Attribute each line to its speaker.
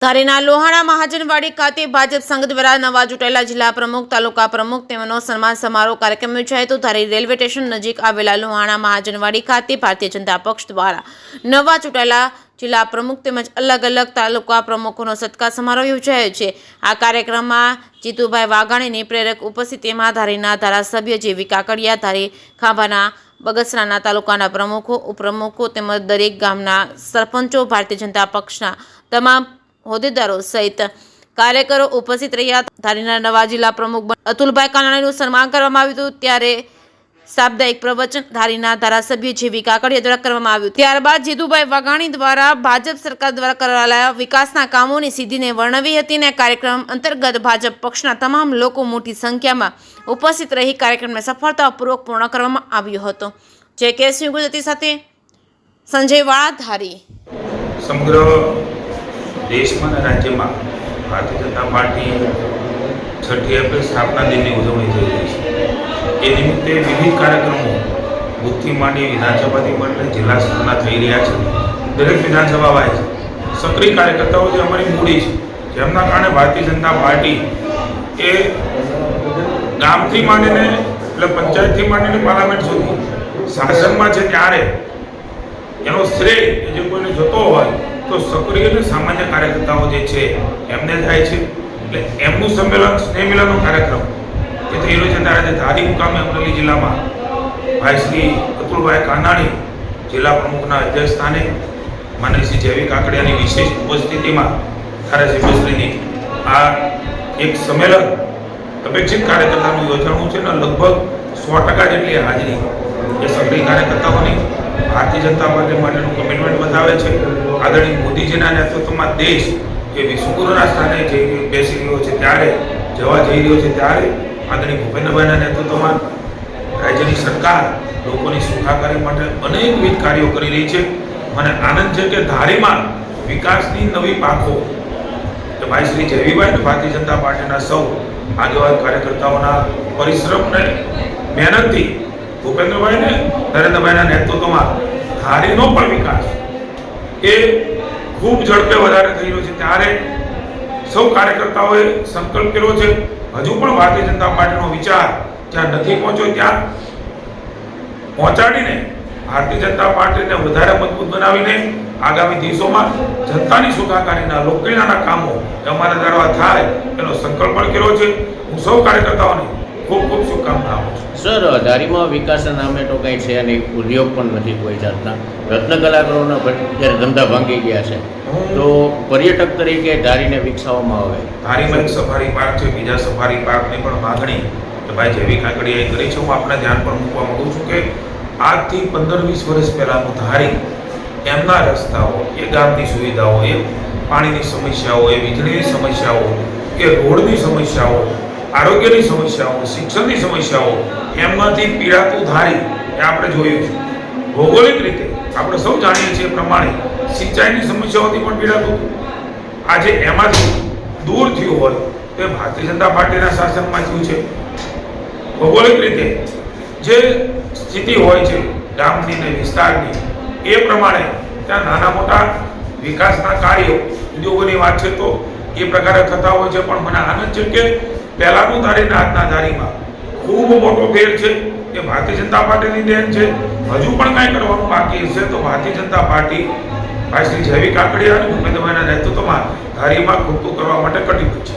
Speaker 1: ધારીના લોહાણા મહાજનવાડી ખાતે ભાજપ સંઘ દ્વારા નવા ચૂંટાયેલા જિલ્લા પ્રમુખ, તાલુકા પ્રમુખ તેમનો સન્માન સમારોહ કાર્યક્રમ યોજાયો હતો। ધારી રેલવે સ્ટેશન નજીક આવેલા લોહાણા મહાજનવાડી ખાતે ભારતીય જનતા પક્ષ દ્વારા નવા ચૂંટાયેલા જિલ્લા પ્રમુખ તેમજ અલગ અલગ તાલુકા પ્રમુખોનો સત્કાર સમારોહ યોજાયો છે। આ કાર્યક્રમમાં જીતુભાઈ વાઘાણીની પ્રેરક ઉપસ્થિતિમાં ધારીના ધારાસભ્ય જેવી કાકડિયા, ધારી ખાંભાના બગસરાના તાલુકાના પ્રમુખો, ઉપપ્રમુખો તેમજ દરેક ગામના સરપંચો, ભારતીય જનતા પક્ષના તમામ હોદ્દેદારો સહિત કાર્યકરો ઉપસ્થિત રહ્યા। ધારીના નવા જિલ્લા પ્રમુખ અતુલભાઈ કાનાણીનું સન્માન કરવામાં આવ્યું હતું। ત્યારે સાપ્તાહિક પ્રવચન ધારીના ધારાસભ્ય જેવી કાકડિયા દ્વારા કરવામાં આવ્યું। ત્યારબાદ જીતુભાઈ વાઘાણી દ્વારા ભાજપ સરકાર દ્વારા કરાયેલા વિકાસના કામોની સિદ્ધિને વર્ણવી હતી અને કાર્યક્રમ અંતર્ગત ભાજપ પક્ષના તમામ લોકો મોટી સંખ્યામાં ઉપસ્થિત રહી કાર્યક્રમને સફળતાપૂર્વક પૂર્ણ કરવામાં આવ્યો હતો। જે કે ગુજરાતી સાથે સંજય વાળા, ધારી।
Speaker 2: સમગ્ર દેશમાં અને રાજ્યમાં ભારતીય જનતા પાર્ટી 6ઠ્ઠી એપ્રિલ સ્થાપના દિનની ઉજવણી થઈ રહી છે। એ નિમિત્તે વિવિધ કાર્યક્રમો બુથથી માંડી વિધાનસભાથી માંડીને જિલ્લા સ્તરના થઈ રહ્યા છે। દરેક વિધાનસભા વાઇઝ સક્રિય કાર્યકર્તાઓ જે અમારી મૂડી છે, જેમના કારણે ભારતીય જનતા પાર્ટી એ ગામથી માંડીને એટલે પંચાયતથી માંડીને પાર્લામેન્ટ સુધી શાસનમાં છે ત્યારે એનો શ્રેય જે કોઈને જતો હોય તો સક્રિય અને સામાન્ય કાર્યકર્તાઓ જે છે એમને થાય છે। એટલે એમનું સંમેલન, સ્નેહ મિલનનો કાર્યક્રમ જે થઈ રહ્યો છે ત્યારે ધારી મુકામે અમરેલી જિલ્લામાં ભાઈ શ્રી અતુલભાઈ કાનાણી જિલ્લા પ્રમુખના અધ્યક્ષ સ્થાને માનની શ્રી જેવી કાકડિયાની વિશેષ ઉપસ્થિતિમાં ધારાસભ્યશ્રીની આ એક સંમેલન અપેક્ષિત કાર્યકર્તાનું યોજાણું છે અને લગભગ 100% જેટલી હાજરી એ સક્રિય કાર્યકર્તાઓની ભારતીય જનતા પાર્ટી માટેનું કમિટમેન્ટ બતાવે છે। આદરણીય મોદીજીના નેતૃત્વમાં દેશ જે વિશ્વગુરુના સ્થાને જઈ બેસી રહ્યો છે ત્યારે જવા જઈ રહ્યો છે ત્યારે આદરણીય ભૂપેન્દ્રભાઈના નેતૃત્વમાં રાજ્યની સરકાર લોકોની સુખાકારી માટે અનેકવિધ કાર્યો કરી રહી છે। મને આનંદ છે કે ધારીમાં વિકાસની નવી પાંખો કે ભાઈ શ્રી જેવીભાઈ અને ભારતીય જનતા પાર્ટીના સૌ આગેવાન કાર્યકર્તાઓના પરિશ્રમને મહેનતથી ભૂપેન્દ્રભાઈને નરેન્દ્રભાઈના નેતૃત્વમાં ધારીનો પણ વિકાસ એ ખૂબ ઝડપે વધારે થઈ રહ્યો છે ત્યારે સૌ કાર્યકર્તાઓએ સંકલ્પ કર્યો છે હજુ પણ ભારતીય જનતા પાર્ટીનો વિચાર જ્યાં નથી પહોંચ્યો ત્યાં પહોંચાડીને ભારતીય જનતા પાર્ટીને વધારે મજબૂત બનાવીને આગામી દિવસોમાં જનતાની સુખાકારીના લોકકલ્યાણના કામો અમારા દ્વારા થાય એનો સંકલ્પ પણ કર્યો છે। હું સૌ કાર્યકર્તાઓને ખૂબ ખૂબ શુભકામના આપું છું।
Speaker 3: સર, ધારીમાં વિકાસના નામે તો કંઈ છે અને ઉદ્યોગ પણ નથી કોઈ જાતના। રત્ન કલાકારોના જ્યારે ધંધા ભાંગી ગયા છે તો પર્યટક તરીકે ધારીને વિકસાવવામાં આવે।
Speaker 2: ધારીમાં એક સફારી પાર્ક છે, બીજા સફારી પાર્કની પણ માગણી કે ભાઈ જેવી કાકડિયાએ કરી છે। હું આપના ધ્યાન પર મૂકવા માગું છું કે આજથી 15-20 વર્ષ પહેલાંનું ધારી, એમના રસ્તાઓ, એ ગામની સુવિધાઓ, એ પાણીની સમસ્યાઓ, એ વીજળીની સમસ્યાઓ, એ રોડની સમસ્યાઓ, આરોગ્યની સમસ્યાઓ, શિક્ષણની સમસ્યાઓ, એમાંથી પીડાતું ધારી એ આપણે જોયું છે। ભૌગોલિક રીતે આપણે સૌ જાણીએ છીએ પ્રમાણે સિંચાઈની સમસ્યાઓથી પણ પીડાતું હતું। આજે એમાંથી દૂર થયું હોય તો ભારતીય જનતા પાર્ટીના શાસનમાં થયું છે। ભૌગોલિક રીતે જે સ્થિતિ હોય છે ગામની ને વિસ્તારની એ પ્રમાણે ત્યાં નાના મોટા વિકાસના કાર્યો, ઉદ્યોગોની વાત છે તો એ પ્રકારે થતા હોય છે। પણ મને આનંદ છે કે પહેલાંનું ધારી અને આજના ધારીમાં ખૂબ મોટો ફેર છે કે ભારતીય જનતા પાર્ટીની દેન છે। હજુ પણ કાંઈ કરવાનું બાકી હશે તો ભારતીય જનતા પાર્ટી ભાઈ શ્રી જેવી કાકડિયા અને ભૂપેન્દ્રભાઈના નેતૃત્વમાં ધારીમાં ખૂટતું કરવા માટે કટિબદ્ધ છે।